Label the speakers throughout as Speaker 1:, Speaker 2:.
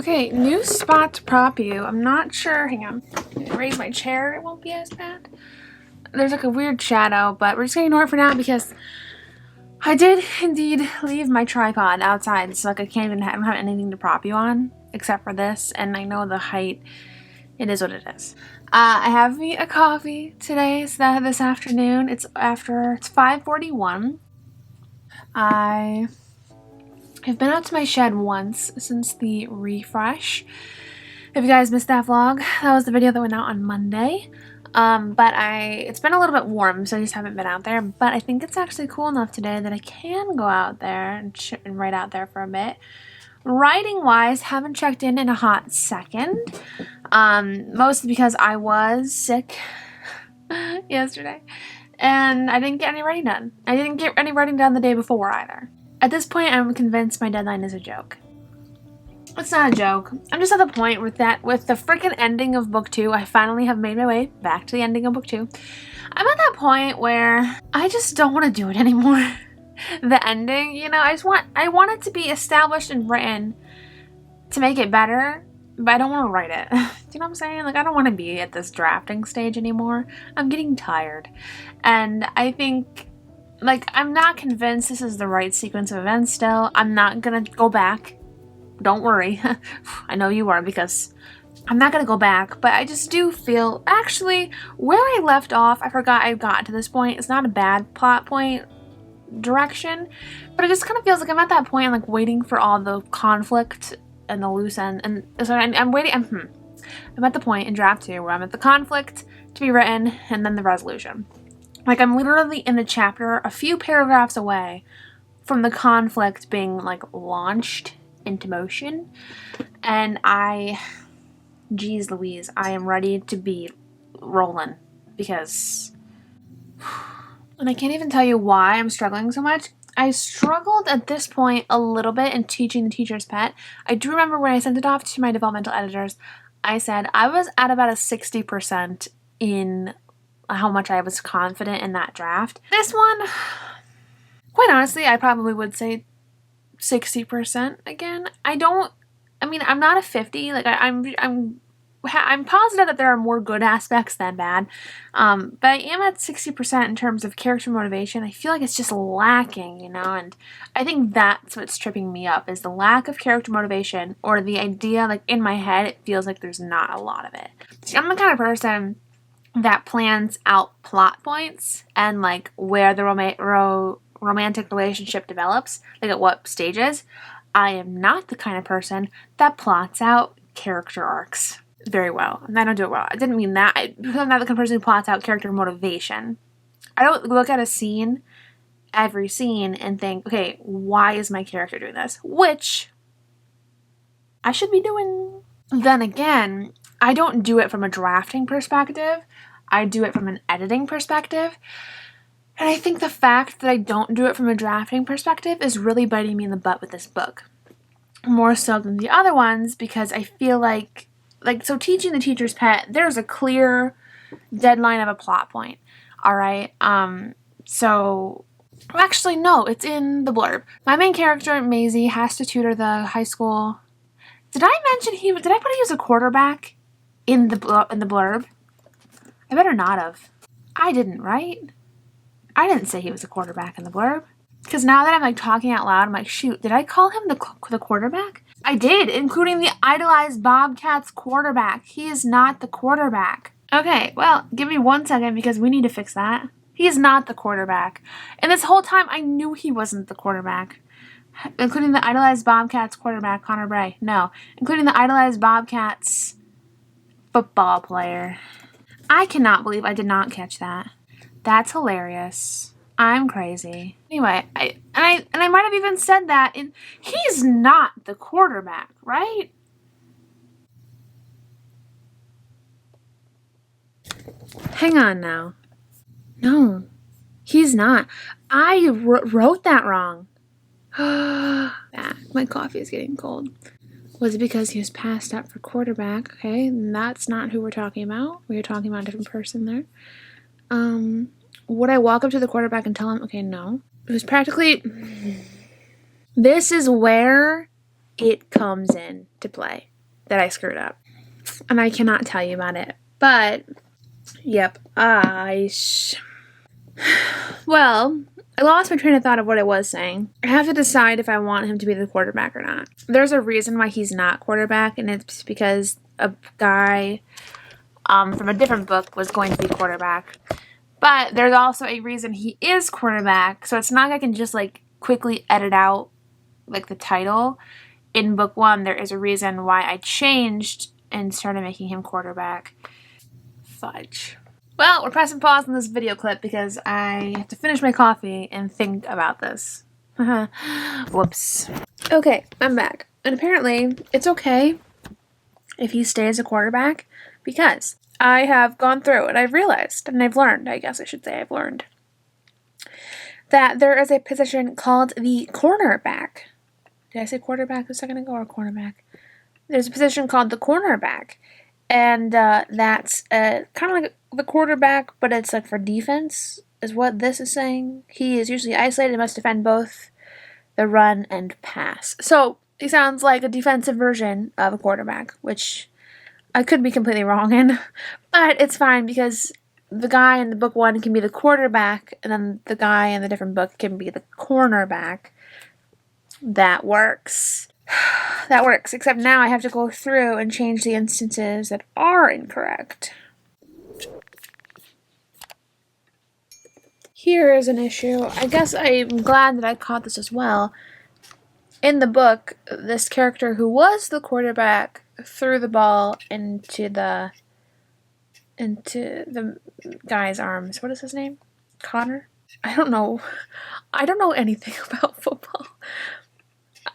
Speaker 1: Okay, new spot to prop you. I'm not sure. Hang on. Raise my chair. It won't be as bad. There's like a weird shadow, but we're just gonna ignore it for now because I did indeed leave my tripod outside, so like I don't have anything to prop you on except for this, and I know the height. It is what it is. I have me a coffee today, so this afternoon. It's 5:41. I have been out to my shed once since the refresh. If you guys missed that vlog, that was the video that went out on Monday. But it's been a little bit warm, so I just haven't been out there. But I think it's actually cool enough today that I can go out there and write out there for a bit. Writing wise, haven't checked in a hot second. Mostly because I was sick yesterday, and I didn't get any writing done. I didn't get any writing done the day before either. At this point, I'm convinced my deadline is a joke. It's not a joke. I'm just at the point with the freaking ending of book 2, I finally have made my way back to the ending of book 2. I'm at that point where I just don't want to do it anymore. The ending, you know, I want it to be established and written to make it better, but I don't want to write it. Do you know what I'm saying? Like, I don't want to be at this drafting stage anymore. I'm getting tired. And I think, like, I'm not convinced this is the right sequence of events still. I'm not gonna go back. Don't worry. I know you are, because I'm not gonna go back, but I just do feel, actually, where I left off, I forgot I got to this point. It's not a bad plot point direction, but it just kind of feels like I'm at that point, like, waiting for all the conflict and the loose end, and so I'm waiting. I'm at the point in draft 2 where I'm at the conflict to be written and then the resolution. Like, I'm literally in the chapter a few paragraphs away from the conflict being, like, launched into motion, and geez Louise, I am ready to be rolling, because, and I can't even tell you why I'm struggling so much. I struggled at this point a little bit in teaching the teacher's pet. I do remember when I sent it off to my developmental editors, I said I was at about a 60% in how much I was confident in that draft. This one, quite honestly, I probably would say 60% again. I'm not a 50. Like, I'm positive that there are more good aspects than bad, but I am at 60% in terms of character motivation. I feel like it's just lacking, you know, and I think that's what's tripping me up, is the lack of character motivation, or the idea, like, in my head, it feels like there's not a lot of it. See, I'm the kind of person that plans out plot points and, like, where the romantic relationship develops, like at what stages. I am not the kind of person that plots out character arcs very well, and I don't do it well. I didn't mean that. I'm not the kind of person who plots out character motivation. I don't look at every scene and think, okay, why is my character doing this? Which I should be doing. Then again, I don't do it from a drafting perspective. I do it from an editing perspective. And I think the fact that I don't do it from a drafting perspective is really biting me in the butt with this book. More so than the other ones, because I feel like so teaching the teacher's pet, there's a clear deadline of a plot point. All right. Actually, no, it's in the blurb. My main character, Maisie, has to tutor the high school. Did I put he was a quarterback in the blurb? I better not have. I didn't, right? I didn't say he was a quarterback in the blurb. Because now that I'm, like, talking out loud, I'm like, shoot, did I call him the quarterback? I did, including the idolized Bobcats quarterback. He is not the quarterback. Okay, well, give me 1 second, because we need to fix that. He is not the quarterback. And this whole time, I knew he wasn't the quarterback. Including the idolized Bobcats quarterback, Connor Bray. No. Including the idolized Bobcats football player. I cannot believe I did not catch that. That's hilarious. I'm crazy. Anyway, I might have even said that he's not the quarterback, right? Hang on now. No, he's not. I wrote that wrong. My coffee is getting cold. Was it because he was passed up for quarterback? Okay, that's not who we're talking about. We were talking about a different person there. Would I walk up to the quarterback and tell him? Okay, no. It was practically... This is where it comes in to play. that I screwed up. And I cannot tell you about it. But, yep, well, I lost my train of thought of what I was saying. I have to decide if I want him to be the quarterback or not. There's a reason why he's not quarterback, and it's because a guy from a different book was going to be quarterback. But there's also a reason he is quarterback, so it's not like I can just like quickly edit out like the title. In book 1, there is a reason why I changed and started making him quarterback. Fudge. Well, we're pressing pause on this video clip because I have to finish my coffee and think about this. Whoops. Okay, I'm back. And apparently, it's okay if he stays a quarterback because I have gone through and I've realized, and I've learned, I guess I should say I've learned, that there is a position called the cornerback. Did I say quarterback a second ago or cornerback? There's a position called the cornerback. And that's kind of like the quarterback, but it's like for defense, is what this is saying. He is usually isolated and must defend both the run and pass. So he sounds like a defensive version of a quarterback, which I could be completely wrong in. But it's fine because the guy in the book 1 can be the quarterback, and then the guy in the different book can be the cornerback. That works. That works, except now I have to go through and change the instances that are incorrect. Here is an issue. I guess I'm glad that I caught this as well. In the book, this character who was the quarterback threw the ball into the guy's arms. What is his name? Connor? I don't know. I don't know anything about football.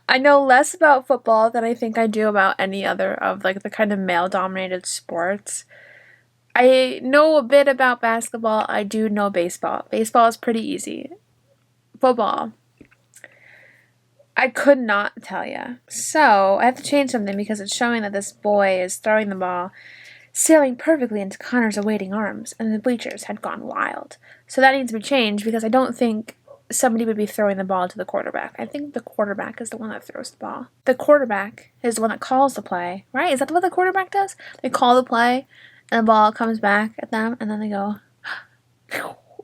Speaker 1: I know less about football than I think I do about any other of like the kind of male-dominated sports. I know a bit about basketball. I do know baseball. Baseball is pretty easy. Football, I could not tell you. So I have to change something because it's showing that this boy is throwing the ball, sailing perfectly into Connor's awaiting arms, and the bleachers had gone wild. So that needs to be changed because I don't think somebody would be throwing the ball to the quarterback. I think the quarterback is the one that throws the ball. The quarterback is the one that calls the play, right? Is that what the quarterback does? They call the play, and the ball comes back at them, and then they go,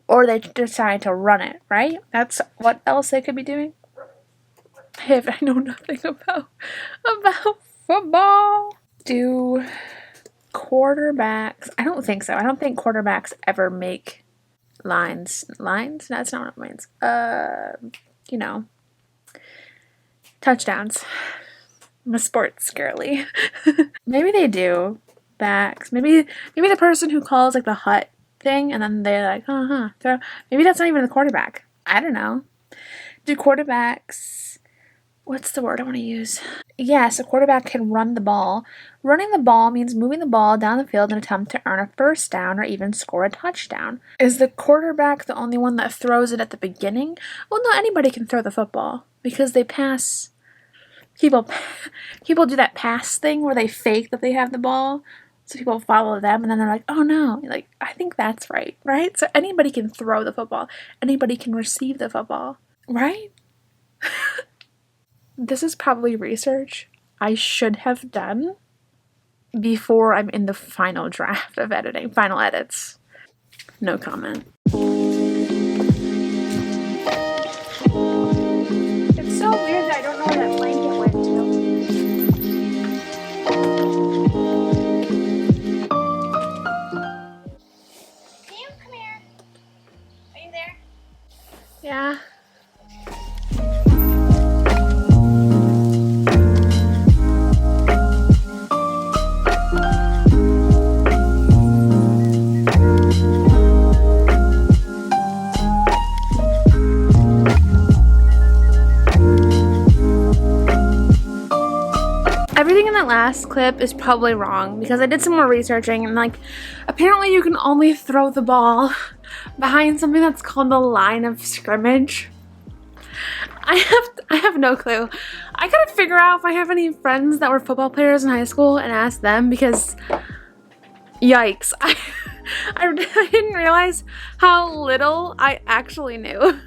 Speaker 1: or they decide to run it, right? That's what else they could be doing. I know nothing about football. Do quarterbacks? I don't think so. I don't think quarterbacks ever make lines. That's not what it means. You know, touchdowns. I'm a sports girly. Maybe they do. Backs. Maybe the person who calls like the hut thing, and then they're like, throw. Maybe that's not even the quarterback. I don't know. Do quarterbacks? What's the word I want to use? Yes, a quarterback can run the ball. Running the ball means moving the ball down the field in an attempt to earn a first down or even score a touchdown. Is the quarterback the only one that throws it at the beginning? Well, no, anybody can throw the football because they pass. People do that pass thing where they fake that they have the ball. So people follow them and then they're like, oh no, like, I think that's right? So anybody can throw the football. Anybody can receive the football, right? This is probably research I should have done before I'm in the final draft of editing, final edits. No comment. It's so weird that I don't know where that blanket went to. Come here. Are you there? Yeah. Everything in that last clip is probably wrong because I did some more researching and like apparently you can only throw the ball behind something that's called the line of scrimmage. I have no clue. I gotta figure out if I have any friends that were football players in high school and ask them because yikes. I didn't realize how little I actually knew.